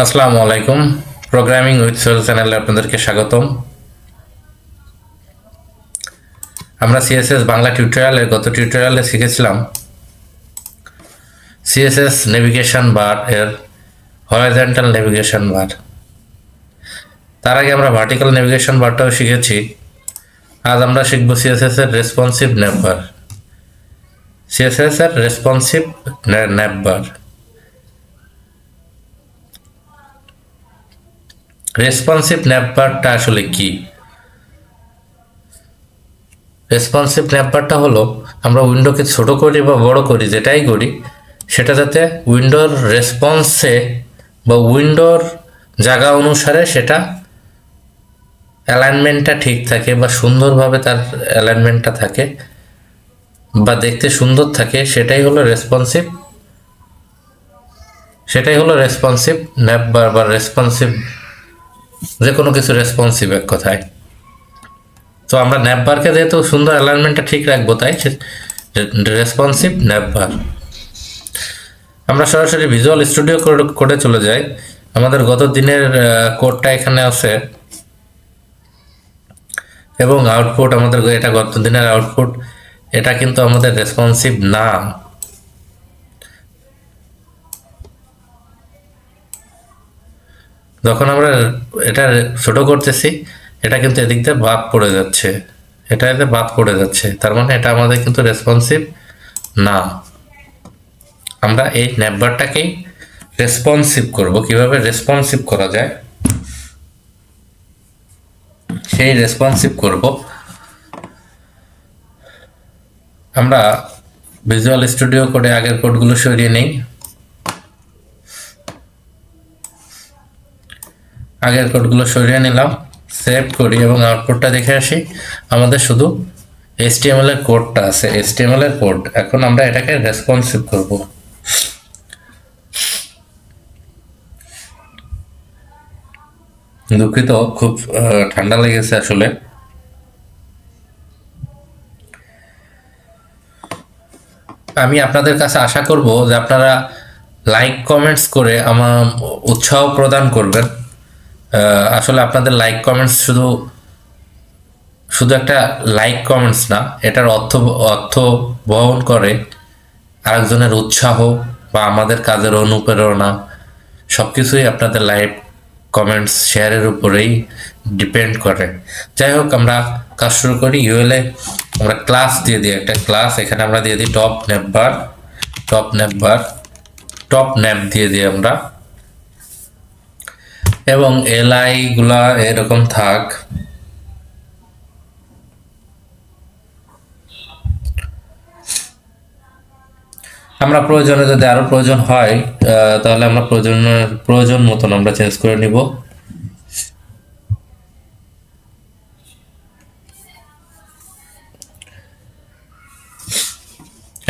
আসসালামু আলাইকুম। Programming with Sohel চ্যানেলে আপনাদেরকে স্বাগতম। আমরা সিএসএস বাংলা টিউটোরিয়ালের গত টিউটোরিয়ালে শিখেছিলাম সিএসএস নেভিগেশন বার এর হরাইজন্টাল নেভিগেশন বার। তার আগে আমরা ভার্টিক্যাল নেভিগেশন বারটাও শিখেছি। আজ আমরা শিখব সিএসএস এর রেসপন্সিভ ন্যাভ বার। সিএসএস এর রেসপন্সিভ ন্যাভ বার। রেসপন্সিভ ন্যাভ বারটা আসলে কি? রেসপন্সিভ ন্যাভ বারটা হলো আমরা উইন্ডোকে ছোট করি বা বড় করি, যেটাই করি সেটা যাতে উইন্ডোর রেসপন্সে বা উইন্ডোর জায়গা অনুসারে সেটা অ্যালাইনমেন্টটা ঠিক থাকে বা সুন্দরভাবে তার অ্যালাইনমেন্টটা থাকে বা দেখতে সুন্দর থাকে, সেটাই হলো রেসপন্সিভ ন্যাভ বার বা রেসপন্সিভ, যে কোনো কিছু রেসপন্সিভ এক কথায়। তো আমরা ন্যাভ বারকে যেহেতু সুন্দর অ্যালাইনমেন্টটা ঠিক রাখবো, তাই রেসপন্সিভ ন্যাভ বার। আমরা সরাসরি ভিজুয়াল স্টুডিও কোডে চলে যাই। আমাদের গত দিনের কোডটা এখানে আছে এবং আউটপুট আমাদের, এটা গত দিনের আউটপুট। এটা কিন্তু আমাদের রেসপন্সিভ না। যখন আমরা এটা ছোট করতেছি, এটা কিন্তু এদিক দিয়ে বাদ পড়ে যাচ্ছে, এটা এতে বাদ পড়ে যাচ্ছে, তার মানে এটা আমাদের কিন্তু রেসপন্সিভ না। আমরা এই ন্যাপবারটাকেই রেসপন্সিভ করব। কিভাবে রেসপন্সিভ করা যায় সেই রেসপন্সিভ করব। আমরা ভিজুয়াল স্টুডিও কোডে আগের কোডগুলো সরিয়ে নেই। আগের কোডগুলো সরিয়ে নিলাম, সেভ করি এবং আউটপুটটা দেখে আসি। আমাদের শুধু HTML এর কোডটা আছে, HTML এর কোড। এখন আমরা এটাকে রেসপন্সিভ করব। দুঃখিত, খুব ঠান্ডা লেগেছে আসলে। আমি আপনাদের কাছে আশা করব যে আপনারা লাইক কমেন্টস করে আমার উৎসাহ প্রদান করবেন। আসলে আপনাদের লাইক কমেন্টস শুধু শুধু একটা লাইক কমেন্টস না, এটার অর্থ বহন করে আরেকজনের উৎসাহ বা আমাদের কাজের অনুপ্রেরণা। সব কিছুই আপনাদের লাইক কমেন্টস শেয়ারের উপরেই ডিপেন্ড করে। যাই হোক, আমরা কাজ শুরু করি। ইউএলএ আমরা ক্লাস দিয়ে দিই, একটা ক্লাস এখানে আমরা দিয়ে দিই টপ ন্যাপ দিয়ে দিই আমরা, এবং এলআই গুলা এরকম থাক। আমরা প্রয়োজনে যদি আরো প্রয়োজন হয় তাহলে আমরা প্রয়োজন মতন আমরা চেঞ্জ করে নিব।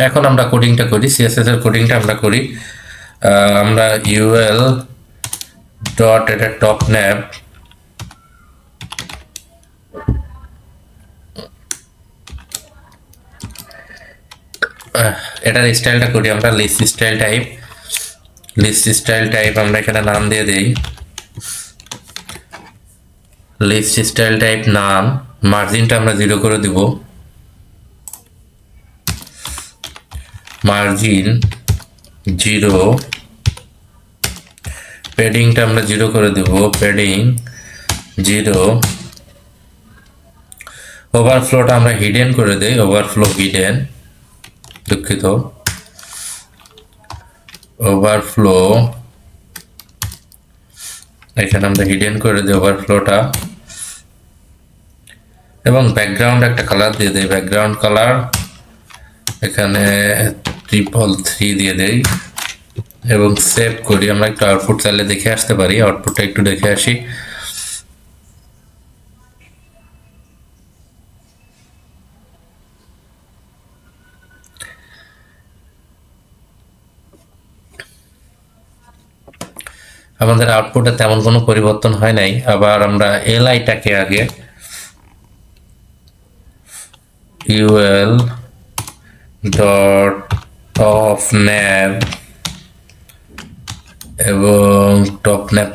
এখন আমরা কোডিংটা করি, সিএসএস এর কোডিংটা আমরা করি। আমরা ইউএল ডট এটা টপ ন্যাপ, এটার স্টাইলটা করি আমরা লিস্ট স্টাইল টাইপ আমরা এখানে নাম দিয়ে দিই লিস্ট স্টাইল টাইপ নাম। মার্জিনটা আমরা 0 করে দিব, মার্জিন 0। প্যাডিংটা আমরা 0 করে দেব, প্যাডিং 0। ওভারফ্লোটা আমরা হিডেন করে দেই, ওভারফ্লো হিডেন, দুঃখিত, ওভারফ্লো এখানে আমরা হিডেন করে দিই ওভারফ্লোটা। এবং ব্যাকগ্রাউন্ড একটা কালার দিয়ে দেই, ব্যাকগ্রাউন্ড কালার এখানে 333 দিয়ে দেই এবং সেভ করি। আমরা একটু আউটপুট চাইলে দেখে আসতে পারি, আউটপুটটা একটু দেখে আসি। আমাদের আউটপুটে তেমন কোনো পরিবর্তন হয় নাই। আবার আমরা এলআইটাকে আগে ইউএল ডট অফ ন্যাভ এবং টপ ন্যাপ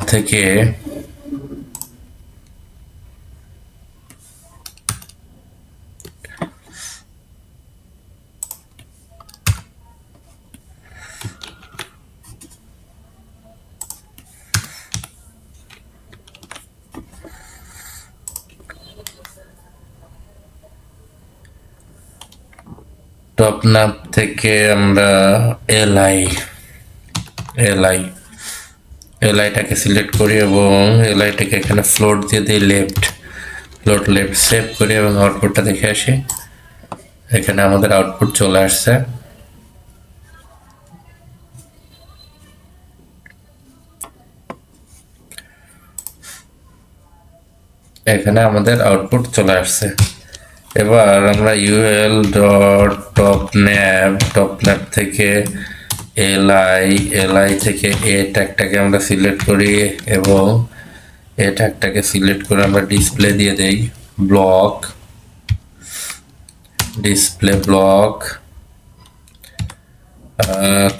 থেকে আমরা এলআই এলআইটাকে সিলেক্ট করি এবং এলআইটাকে এখানে ফ্লোট দিয়ে দিই লেফট সেভ করি এবং আউটপুটটা দেখে আসি। এখানে আমাদের আউটপুট চলে আসছে। এখানে আমাদের আউটপুট চলে আসছে। এবার আমরা টপ ন্যাপ থেকে এলআই থেকে এ ট্যাগটাকে আমরা সিলেক্ট করি এবং এ ট্যাগটাকে সিলেক্ট করে আমরা ডিসপ্লে দিয়ে দেই ডিসপ্লে ব্লক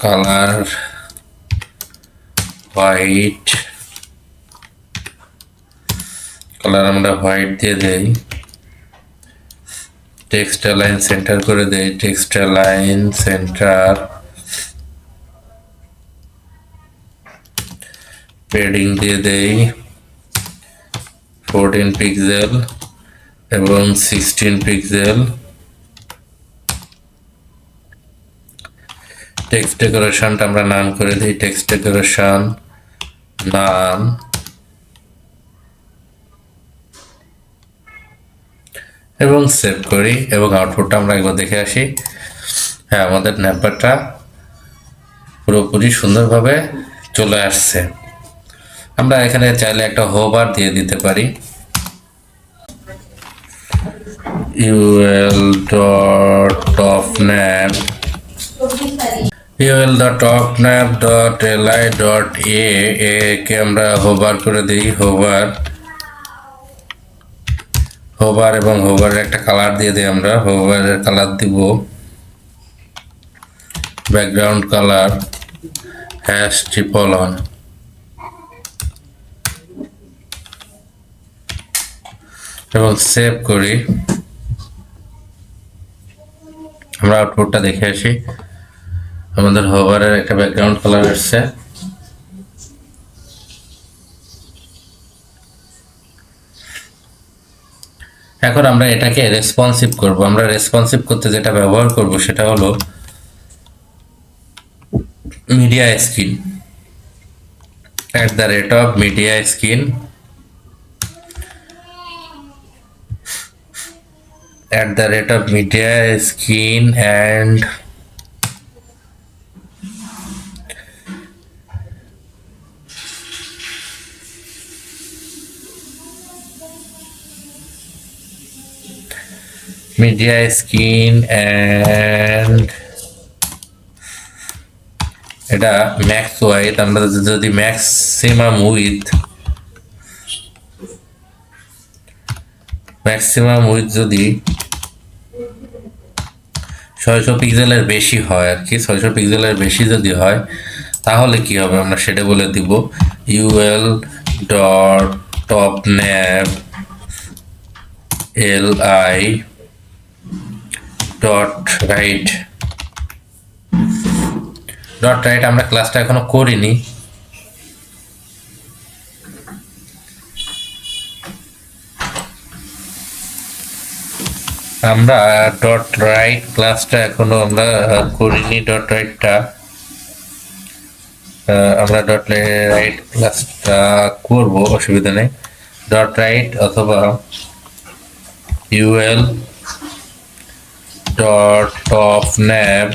কালার হোয়াইট আমরা হোয়াইট দিয়ে দেই। টেক্সট অ্যালাইন সেন্টার করে দেই, টেক্সট অ্যালাইন সেন্টার। পেডিং দিয়ে দেই 14 পিক্সেল এবং 16 পিক্সেল। টেক্সট ডেকোরেশনটা আমরা নাম করে দিই টেক্সট ডেকোরেশন নাম এবং সেভ করি এবং আউটপুটটা আমরা একবার দেখে আসি। হ্যাঁ, আমাদের ন্যাপারটা পুরোপুরি সুন্দরভাবে চলে আসছে। আমরা এখানে চাইলে একটা হোভার দিয়ে দিতে পারি, ul.topnap.li.a কে আমরা হোভার করে দিই। হোভার এবং হোভারের একটা কালার দিয়ে দিই। আমরা হোভারের কালার দিব ব্যাকগ্রাউন্ড কালার #triple1 এবং সেভ করি। আমরা আউটপুটটা দেখে আসি। আমাদের হোভারের একটা ব্যাকগ্রাউন্ড কালার আসছে। এখন আমরা এটাকে রেসপন্সিভ করব। আমরা রেসপন্সিভ করতে যেটা ব্যবহার করব সেটা হলো media screen @media skin and media skin and এটা ম্যাক্স ওয়াইড। আমরা যদি ম্যাক্সিমাম উইথ যদি 600 পিক্সেলের বেশি হয় আর কি, 600 পিক্সেলের বেশি যদি হয় তাহলে কি হবে আমরা সেটা বলে দিব। ul.topnap.li.write আমরা ক্লাসটা এখনো করিনি। আমরা .write ক্লাসটা এখনো আমরা করিনি। .writeটা আমরা .write ক্লাসটা করব, অসুবিধা নেই। .write অথবা ul.topnap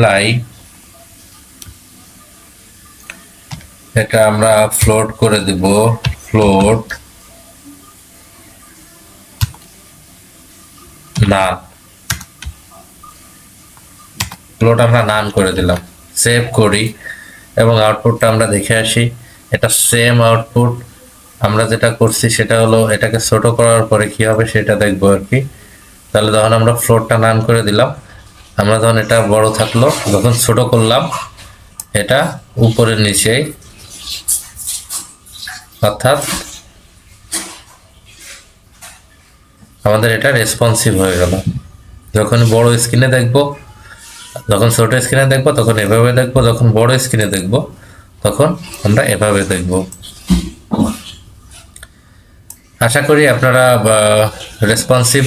li এটা আমরা ফ্লোট করে দেব। ফ্লোট আমরা নান করে দিলাম। সেভ করি এবং আউটপুটটা আমরা দেখে আসি। এটা সেম আউটপুট। আমরা যেটা করছি সেটা হলো এটাকে ছোট করার পরে কি হবে সেটা দেখবো আর কি। তো তাহলে যখন আমরা ফ্লোরটা রান করে দিলাম, আমরা যখন এটা বড় থাকলো, যখন ছোট করলাম এটা উপরের নিচেই, অর্থাৎ আমাদের এটা রেসপন্সিভ হয়ে গেল। যখন বড় স্ক্রিনে দেখব, যখন ছোট স্ক্রিনে দেখব তখন এভাবে দেখব, যখন বড় স্ক্রিনে দেখব তখন আমরা এভাবে দেখব। আশা করি আপনারা রেসপন্সিভ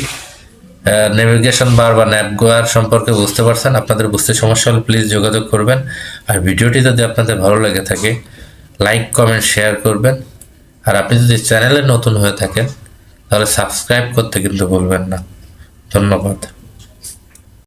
নেভিগেশন বার বা ন্যাভগোয়ার সম্পর্কে বুঝতে পারছেন। আপনাদের বুঝতে সমস্যা হলে প্লিজ যোগাযোগ করবেন। আর ভিডিওটি যদি আপনাদের ভালো লেগে থাকে লাইক কমেন্ট শেয়ার করবেন। আর আপনি যদি চ্যানেলে নতুন হয়ে থাকেন তাহলে সাবস্ক্রাইব করতে কিন্তু ভুলবেন না। ধন্যবাদ।